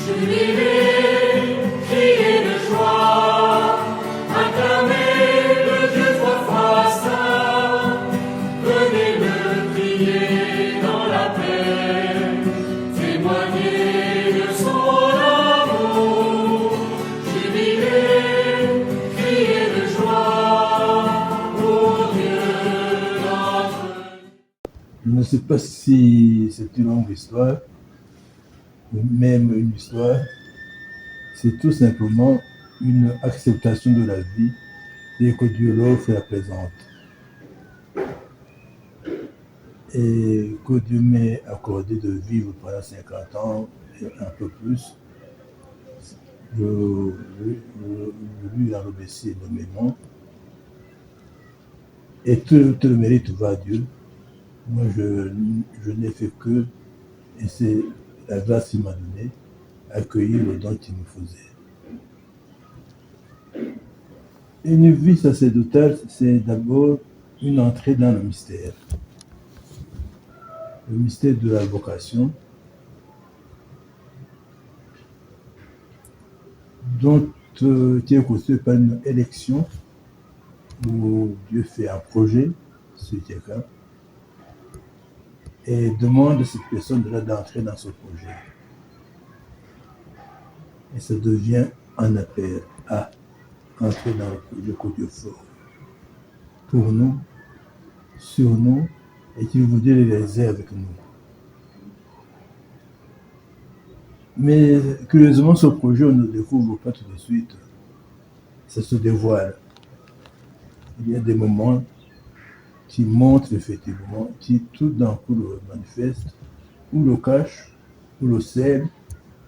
Jubilez, criez de joie, acclamez le Dieu trois fois saint, venez le prier dans la paix, témoignez de son amour. Jubilez, criez de joie, ô Dieu notre Dieu. Je ne sais pas si c'est une longue histoire, ou même une histoire. C'est tout simplement une acceptation de la vie et que Dieu l'offre et la présente. Et que Dieu m'ait accordé de vivre pendant 50 ans et un peu plus. Je lui en remercie énormément. Et tout le mérite va à Dieu. Moi, je n'ai fait que, et c'est la grâce qu'il m'a donnée, accueillir le don qu'il me faisait. Une vie sacerdotale, c'est d'abord une entrée dans le mystère de la vocation, dont qui est constitué par une élection où Dieu fait un projet sur quelqu'un et demande à cette personne d'entrer dans ce projet. Et ça devient un appel à entrer dans le projet que Dieu fait pour nous, sur nous, et qu'il voudrait les réaliser avec nous. Mais curieusement, ce projet, on ne le découvre pas tout de suite. Ça se dévoile. Il y a des moments qui montrent effectivement, qui tout d'un coup le manifestent, ou le cachent, ou le scellent,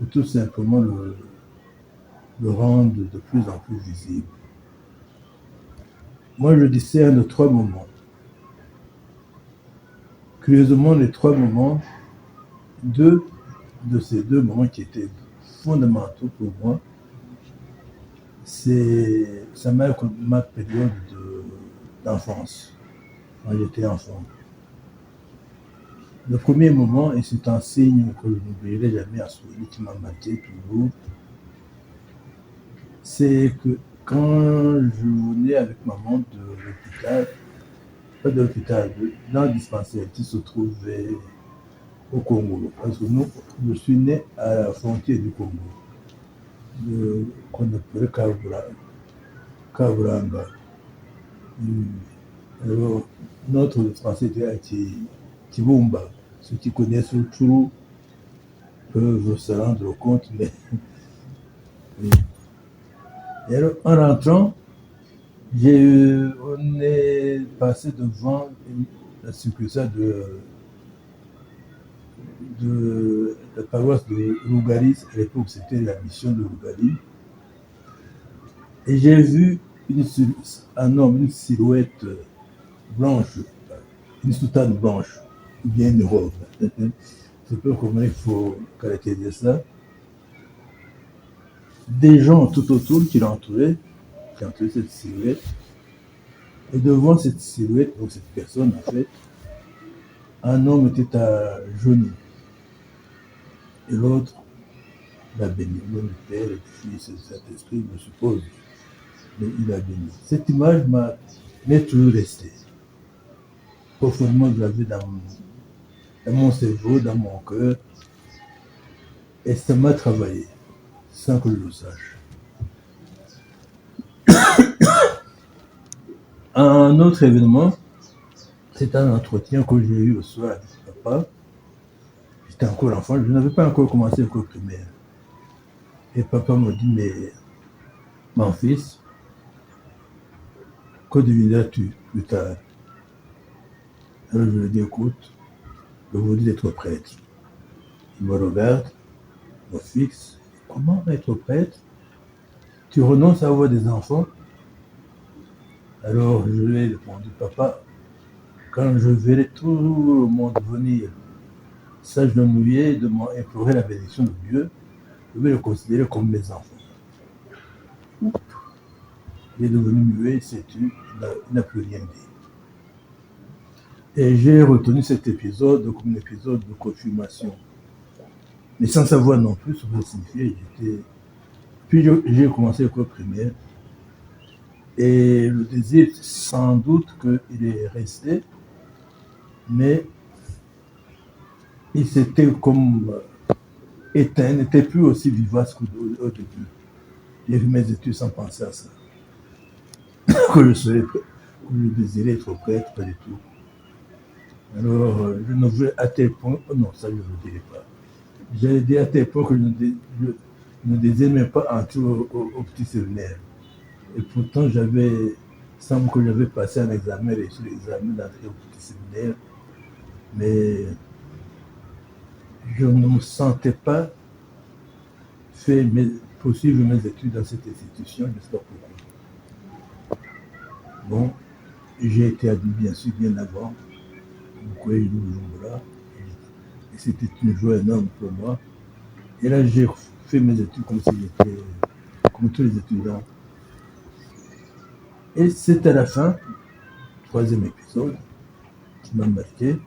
ou tout simplement le rendent de plus en plus visible. Moi, je discerne 3 moments. Curieusement, les 3 moments, 2 de ces 2 moments qui étaient fondamentaux pour moi, ça marque ma période d'enfance, quand j'étais enfant. Le premier moment, et c'est un signe que je n'oublierai jamais, un souvenir qui m'a marqué toujours, c'est que quand je venais avec maman de l'hôpital, pas de l'hôpital, dans le dispensaire qui se trouvait au Congo, parce que je suis né à la frontière du Congo, qu'on appelait Kaburanga. Alors, notre dispensaire était à Kibumba. Ceux qui connaissent le Tchou peuvent se rendre compte, mais oui. Et alors, en rentrant, on est passé devant la succursale de la paroisse de Lougaris. À l'époque, c'était la mission de Lougaris. Et j'ai vu un homme, une silhouette blanche, une soutane blanche, ou bien une robe. Je ne sais pas comment il faut caractériser ça. Des gens tout autour qui l'entouraient, cette silhouette. Et devant cette silhouette, donc cette personne en fait, un homme était à genoux. Et l'autre l'a béni. Le Père, le Fils et le Saint-Esprit, je suppose. Mais il a béni. Cette image m'est toujours restée. Profondément gravée dans mon cerveau, dans mon cœur. Et ça m'a travaillé, sans que je le sache. Un autre événement, c'est un entretien que j'ai eu le soir avec papa. J'étais encore enfant, je n'avais pas encore commencé l'école primaire. Et papa m'a dit, mais mon fils, que deviendras-tu plus tard? Alors je lui ai dit, écoute, je voudrais être prêtre. Il me regarde, me fixe. Comment être prêtre? Tu renonces à avoir des enfants? Alors je lui ai répondu, papa, quand je verrai tout le monde venir s'agenouiller et implorer la bénédiction de Dieu, je vais le considérer comme mes enfants. Il est devenu muet, il n'a plus rien dit. Et j'ai retenu cet épisode comme un épisode de confirmation. mais sans savoir non plus ce que ça signifiait. Puis j'ai commencé l'école primaire. Et le désir, sans doute qu'il est resté, mais il s'était comme éteint, n'était plus aussi vivace qu'au début. J'ai fait mes études sans penser à ça. que je désirais être prêtre, pas du tout. Alors, je ne voulais à tel point, oh non, ça je ne le dirai pas. J'ai dit à tel point que je ne désirais même pas entrer au petit séminaire. Et pourtant, il semble que j'avais passé un examen, réussi l'examen d'entrée au petit séminaire, mais je ne me sentais pas poursuivre mes études dans cette institution, je ne sais pas pourquoi. Bon, j'ai été admis bien sûr bien avant, au collège de Bujumbura, et c'était une joie énorme pour moi. Et là, j'ai fait mes études comme si j'étais, comme tous les étudiants. Et c'est à la fin, troisième épisode, qui m'a marqué.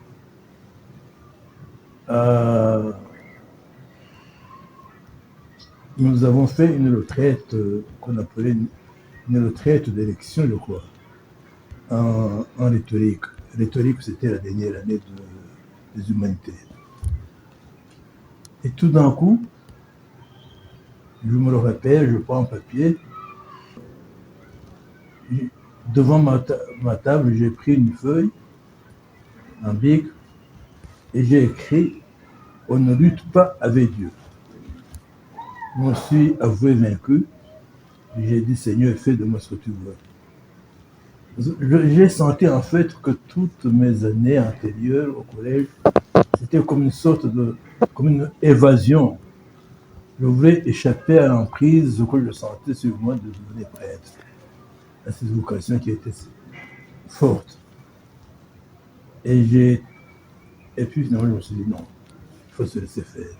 Nous avons fait une retraite qu'on appelait une retraite d'élection, je crois, en rhétorique. Rhétorique, c'était la dernière année des humanités. Et tout d'un coup, je me le rappelle, je prends un papier. Devant ma table, j'ai pris une feuille, un bic, et j'ai écrit « On ne lutte pas avec Dieu ». Je me suis avoué vaincu. J'ai dit « Seigneur, fais de moi ce que tu veux ». J'ai senti en fait que toutes mes années antérieures au collège, c'était comme une sorte comme une évasion. Je voulais échapper à l'emprise que je sentais sur moi de devenir prêtre, à ces vocations qui étaient fortes. Et puis finalement, je me suis dit non, il faut se laisser faire.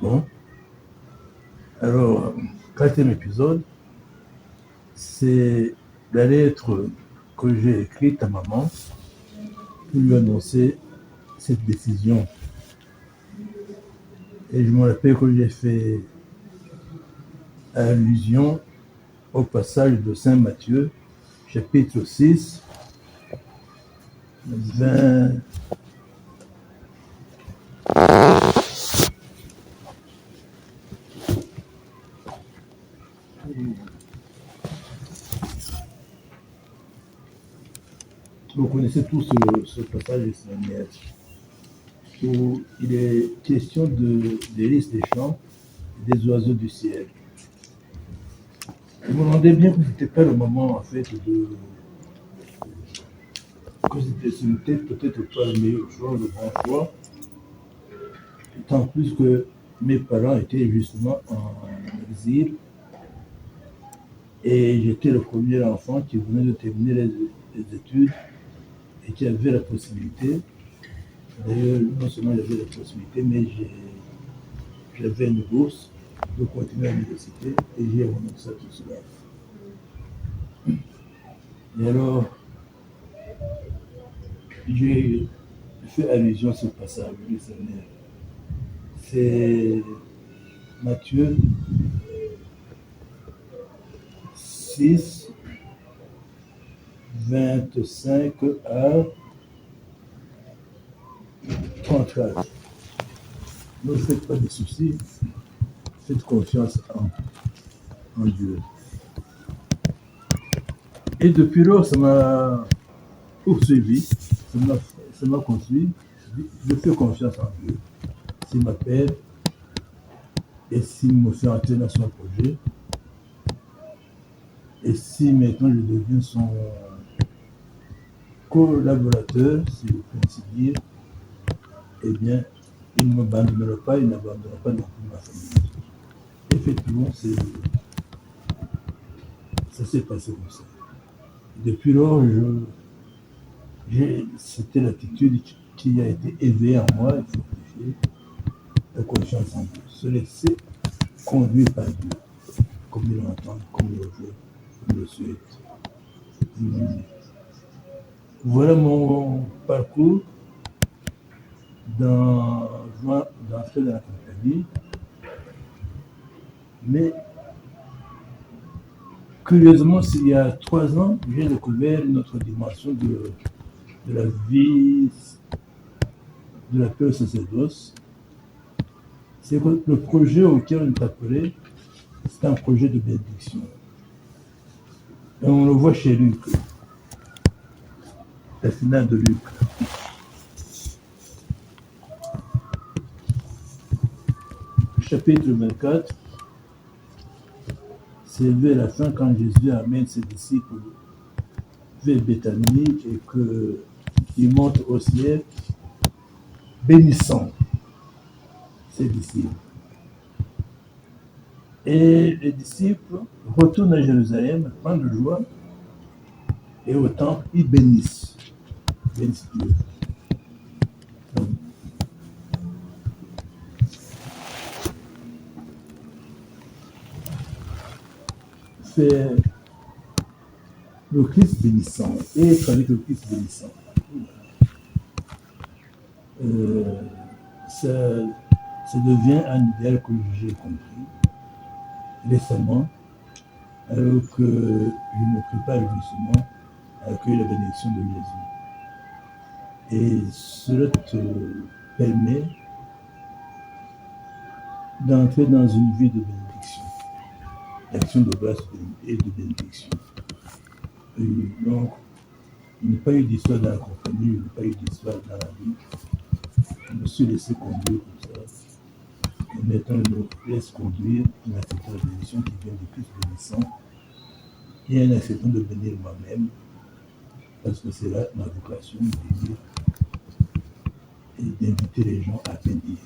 Bon, alors, quatrième épisode, c'est la lettre que j'ai écrite à maman pour lui annoncer cette décision. Et je me rappelle que j'ai fait allusion au passage de Saint Matthieu, chapitre 6, 20. Vous connaissez tous ce passage de Saint Matthieu, où il est question des lys des champs et des oiseaux du ciel. Je me demandais bien que ce n'était pas le moment, en fait, que ce n'était peut-être pas le meilleur choix, le bon choix, tant plus que mes parents étaient justement en exil et j'étais le premier enfant qui venait de terminer les études et qui avait la possibilité, d'ailleurs non seulement j'avais la possibilité, mais j'avais une bourse de continuer à l'université et j'ai renoncé à tout cela. Et alors, j'ai fait allusion à ce passage du Seigneur. C'est Matthieu 6, 25 à 34. Ne vous faites pas de soucis, faites confiance en Dieu. Et depuis lors, ça m'a poursuivi, ça m'a construit. Je fais confiance en Dieu. S'il m'appelle et s'il me fait entrer dans son projet, et si maintenant je deviens son collaborateur, si je peux ainsi dire, eh bien, il ne m'abandonnera pas, il n'abandonnera pas non plus ma famille. Effectivement, ça s'est passé comme ça. Depuis lors, c'était l'attitude qui a été éveillée en moi et fortifiée, la confiance en Dieu, se laisser conduire par Dieu, comme il l'entend, comme il le veut, comme il le souhaite. Voilà mon parcours dans d'entrer dans la compagnie. Mais curieusement, il y a 3 ans, j'ai découvert une autre dimension de la vie de la paix au sacerdoce. C'est que le projet auquel on est appelé, c'est un projet de bénédiction. Et on le voit chez Luc, la finale de Luc. Chapitre 24, c'est vers la fin quand Jésus amène ses disciples vers Béthanie et qu'il monte au ciel, bénissant ses disciples. Et les disciples retournent à Jérusalem, plein de joie, et au temple, ils bénissent Dieu. C'est le Christ bénissant, et être avec le Christ bénissant. Ça devient un idéal que j'ai compris récemment, alors que je me prépare justement à accueillir la bénédiction de Jésus. Et cela te permet d'entrer dans une vie de bénédiction, d'action de grâce et de bénédiction. Et donc, il n'y a pas eu d'histoire dans la compagnie, il n'y a pas eu d'histoire dans la vie. Je me suis laissé conduire comme ça. Et maintenant, je me laisse conduire en acceptant la bénédiction qui vient du Christ bénissant et en acceptant de bénir moi-même, parce que c'est là ma vocation de bénir et d'inviter les gens à bénir.